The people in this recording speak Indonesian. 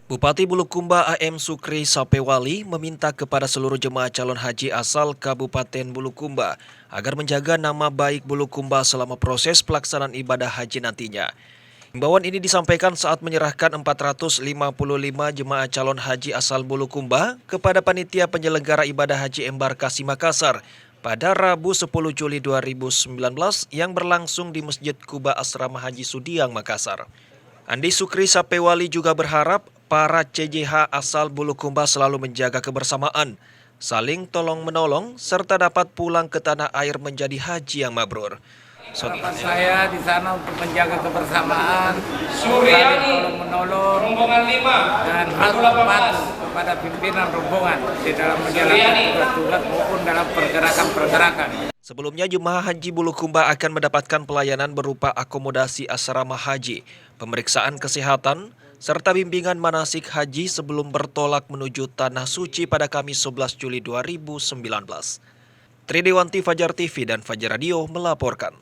Bupati Bulukumba AM Sukri Sapewali meminta kepada seluruh jemaah calon haji asal Kabupaten Bulukumba agar menjaga nama baik Bulukumba selama proses pelaksanaan ibadah haji nantinya. Himbauan ini disampaikan saat menyerahkan 455 jemaah calon haji asal Bulukumba kepada Panitia Penyelenggara Ibadah Haji Embarkasi Makassar pada Rabu 10 Juli 2019 yang berlangsung di Masjid Kuba Asrama Haji Sudiang, Makassar. Andi Sukri Sapewali juga berharap para CJH asal Bulukumba selalu menjaga kebersamaan, saling tolong-menolong, serta dapat pulang ke tanah air menjadi haji yang mabrur. Harapan saya di sana untuk menjaga kebersamaan, saling tolong-menolong, dan harus patuh kepada pimpinan rombongan di dalam menjalankan tugas-tugas maupun dalam pergerakan-pergerakan. Sebelumnya, jemaah haji Bulukumba akan mendapatkan pelayanan berupa akomodasi asrama haji, pemeriksaan kesehatan, serta bimbingan manasik haji sebelum bertolak menuju Tanah Suci pada Kamis 11 Juli 2019. Tridewanti, Fajar TV dan Fajar Radio melaporkan.